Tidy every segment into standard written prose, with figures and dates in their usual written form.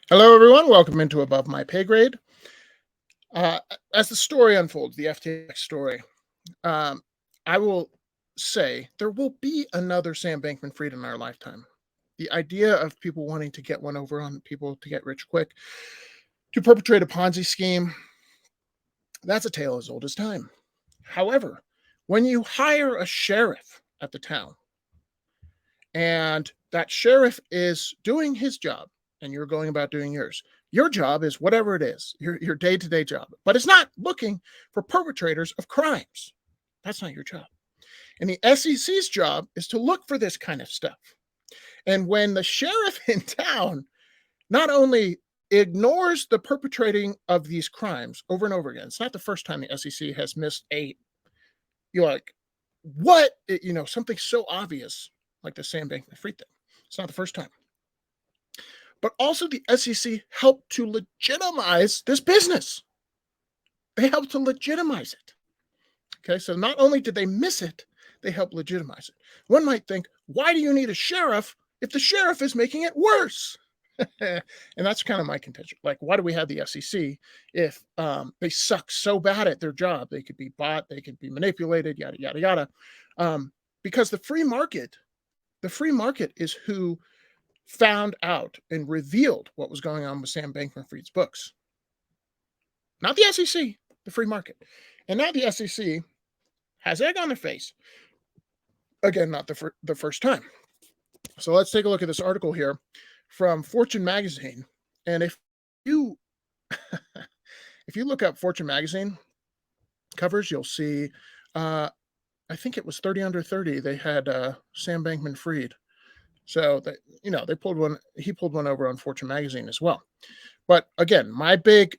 Hello, everyone. Welcome into Above My Pay Grade. Uh, as the story unfolds, the FTX story, um, I will say there will be another Sam Bankman-Fried in our lifetime. The idea of people wanting to get one over on people to get rich quick, to perpetrate a Ponzi scheme, that's a tale as old as time. However, when you hire a sheriff at the town and that sheriff is doing his job and you're going about doing yours. Your job is whatever it is, your day-to-day job, but it's not looking for perpetrators of crimes. That's not your job. And the SEC's job is to look for this kind of stuff. And when the sheriff in town not only ignores the perpetrating of these crimes over and over again, it's not the first time the SEC has missed you're like, what? Something so obvious like the Sam Bankman-Fried thing. It's not the first time. But also the SEC helped to legitimize this business. They helped to legitimize it. Okay, so not only did they miss it, they helped legitimize it. One might think, why do you need a sheriff if the sheriff is making it worse? And that's kind of my contention. Like, why do we have the SEC if they suck so bad at their job? They could be bought, they could be manipulated, yada, yada, yada. Because the free market is who found out and revealed what was going on with Sam Bankman-Fried's books. Not the SEC, the free market. And now the SEC has egg on their face. Again, not the first time. So let's take a look at this article here from Fortune magazine. And if you if you look up Fortune magazine covers, you'll see I think it was 30 under 30. They had Sam Bankman-Fried. So he pulled one over on Fortune magazine as well. But again,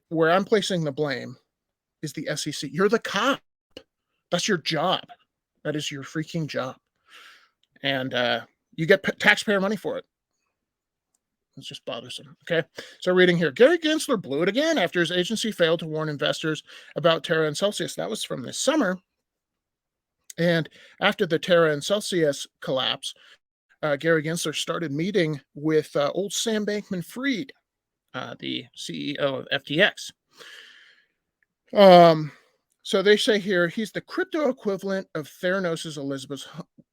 where I'm placing the blame is the SEC. You're the cop. That's your job. That is your freaking job. And you get taxpayer money for it. It's just bothersome. Okay. So reading here, Gary Gensler blew it again after his agency failed to warn investors about Terra and Celsius. That was from this summer. And after the Terra and Celsius collapse, Gary Gensler started meeting with old Sam Bankman-Fried, the CEO of FTX. So they say here he's the crypto equivalent of Theranos'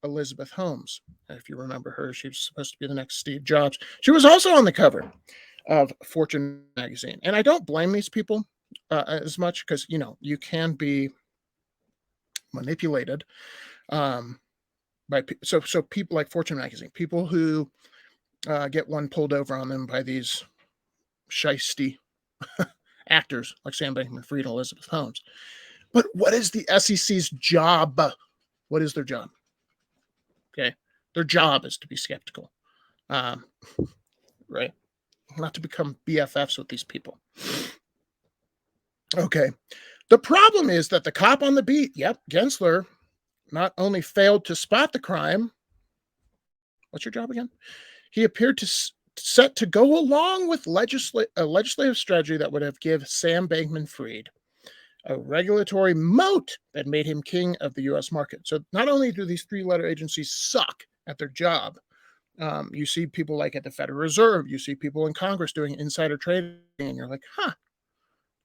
Elizabeth Holmes. If you remember her, she was supposed to be the next Steve Jobs. She was also on the cover of Fortune magazine, and I don't blame these people as much because you can be manipulated. So people like Fortune magazine, people who get one pulled over on them by these shisty actors like Sam Bankman-Fried and Elizabeth Holmes. But what is the SEC's job? What is their job? Okay, their job is to be skeptical, right? Not to become BFFs with these people. Okay, the problem is that the cop on the beat, Gensler, not only failed to spot the crime. What's your job again? He appeared set to go along with a legislative strategy that would have given Sam Bankman-Fried a regulatory moat that made him king of the U.S. market. So not only do these three-letter agencies suck at their job, you see people like at the Federal Reserve, you see people in Congress doing insider trading, and you're like,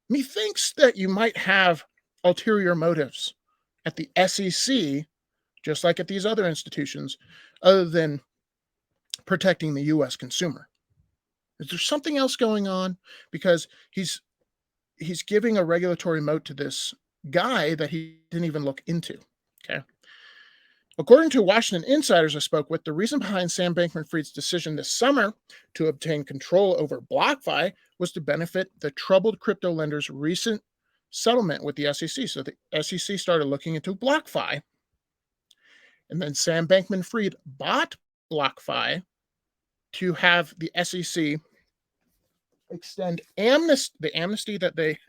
methinks that you might have ulterior motives at the SEC, just like at these other institutions, other than protecting the U.S. consumer. Is there something else going on? Because he's giving a regulatory moat to this guy that he didn't even look into. Okay. According to Washington insiders I spoke with, the reason behind Sam Bankman-Fried's decision this summer to obtain control over BlockFi was to benefit the troubled crypto lender's recent settlement with the SEC. So the SEC started looking into BlockFi, and then Sam Bankman-Fried bought BlockFi to have the SEC extend the amnesty that they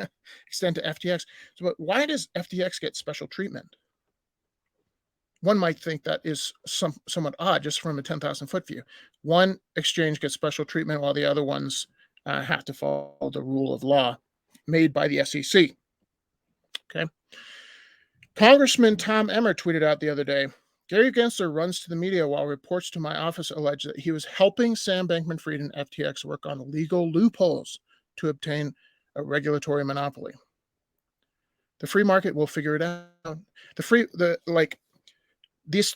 extend to FTX. So, but why does FTX get special treatment? One might think that is somewhat odd, just from a 10,000-foot view. One exchange gets special treatment while the other ones have to follow the rule of law made by the SEC. Okay. Congressman Tom Emmer tweeted out the other day, Gary Gensler runs to the media while reports to my office allege that he was helping Sam Bankman-Fried and FTX work on legal loopholes to obtain a regulatory monopoly. The free market will figure it out. This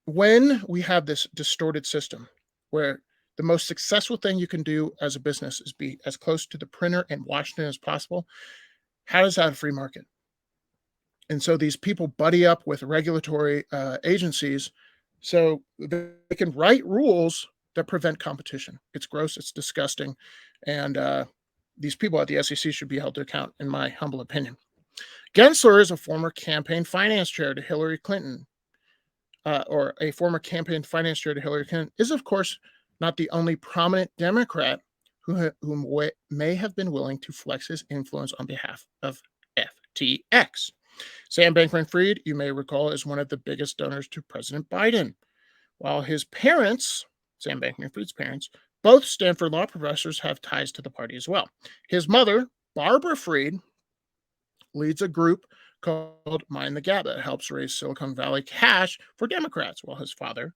when we have this distorted system where the most successful thing you can do as a business is be as close to the printer in Washington as possible. How is that a free market? And so these people buddy up with regulatory agencies so they can write rules that prevent competition. It's gross, it's disgusting, and these people at the SEC should be held to account, in my humble opinion. Gensler is a former campaign finance chair to Hillary Clinton, or a former campaign finance chair to Hillary Clinton, is of course not the only prominent Democrat who may have been willing to flex his influence on behalf of FTX. Sam Bankman-Fried, you may recall, is one of the biggest donors to President Biden. While his parents, Sam Bankman-Fried's parents, both Stanford law professors, have ties to the party as well. His mother, Barbara Fried, leads a group called Mind the Gap that helps raise Silicon Valley cash for Democrats, while his father,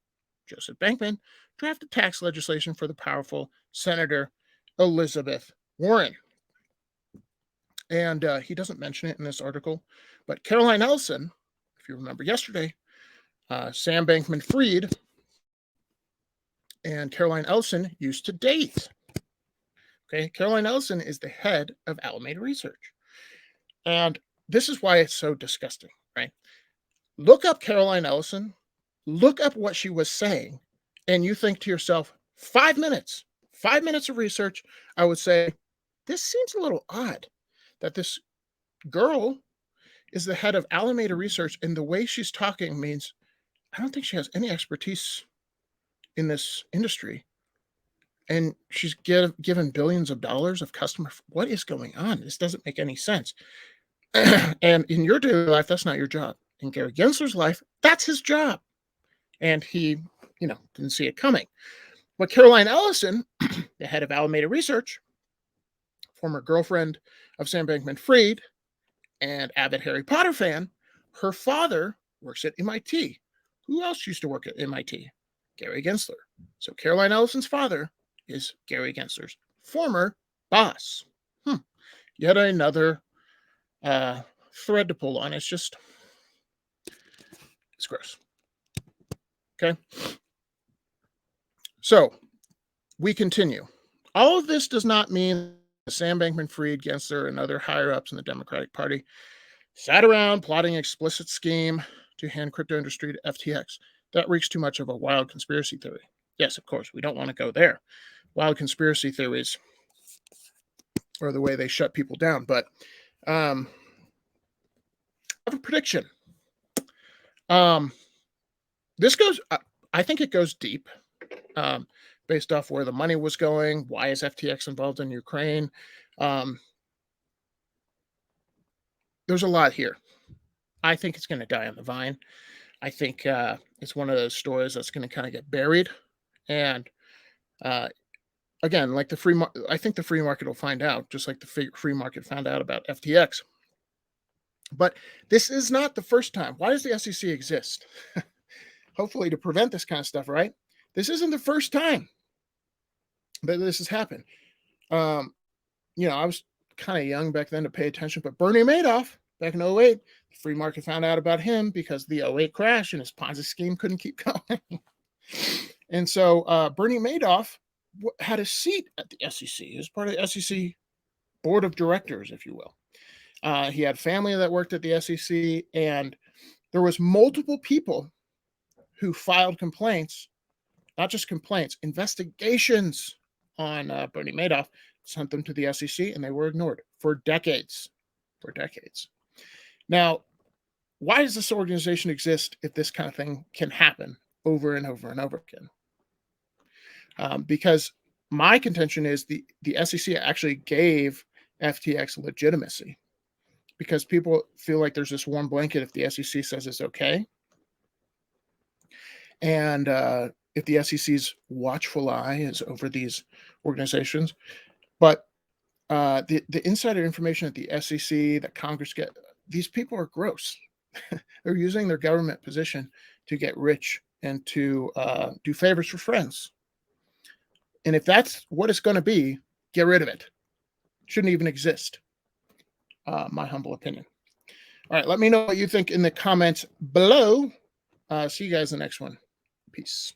Joseph Bankman, drafted tax legislation for the powerful Senator Elizabeth Warren. And he doesn't mention it in this article, but Caroline Ellison, if you remember yesterday, Sam Bankman-Fried and Caroline Ellison used to date. Okay, Caroline Ellison is the head of Alameda Research. And this is why it's so disgusting, right? Look up Caroline Ellison, look up what she was saying, and you think to yourself, 5 minutes of research, I would say, this seems a little odd that this girl is the head of Alameda Research, and the way she's talking means I don't think she has any expertise in this industry. And she's given billions of dollars of customer. What is going on? This doesn't make any sense. And in your daily life, that's not your job. In Gary Gensler's life, that's his job. And he, didn't see it coming. But Caroline Ellison, the head of Alameda Research, former girlfriend of Sam Bankman-Fried and avid Harry Potter fan, her father works at MIT. Who else used to work at MIT? Gary Gensler. So Caroline Ellison's father is Gary Gensler's former boss. Yet another thread to pull on. It's gross. Okay. So we continue. All of this does not mean Sam Bankman-Fried, Gensler, and other higher-ups in the Democratic Party sat around plotting an explicit scheme to hand crypto industry to FTX. That reeks too much of a wild conspiracy theory. Yes, of course, we don't want to go there. Wild conspiracy theories are the way they shut people down. But I have a prediction. This goes, I think it goes deep. Based off where the money was going. Why is FTX involved in Ukraine? There's a lot here. I think it's going to die on the vine. I think it's one of those stories that's going to kind of get buried. And again, like I think the free market will find out, just like the free market found out about FTX. But this is not the first time. Why does the SEC exist? Hopefully to prevent this kind of stuff, right? This isn't the first time that this has happened. I was kind of young back then to pay attention, but Bernie Madoff back in 2008, the free market found out about him because the 2008 crash and his Ponzi scheme couldn't keep going. And so Bernie Madoff had a seat at the SEC. He was part of the SEC board of directors, if you will. He had family that worked at the SEC, and there was multiple people who filed complaints, not just complaints, investigations on Bernie Madoff, sent them to the SEC, and they were ignored for decades. Now, why does this organization exist if this kind of thing can happen over and over and over again? Because my contention is the SEC actually gave FTX legitimacy, because people feel like there's this warm blanket if the SEC says it's okay. And if the SEC's watchful eye is over these organizations. But the insider information at the SEC that Congress get, these people are gross. They're using their government position to get rich and to do favors for friends. And if that's what it's going to be, get rid of it. Shouldn't even exist. My humble opinion. All right, let me know what you think in the comments below. See you guys in the next one. Peace.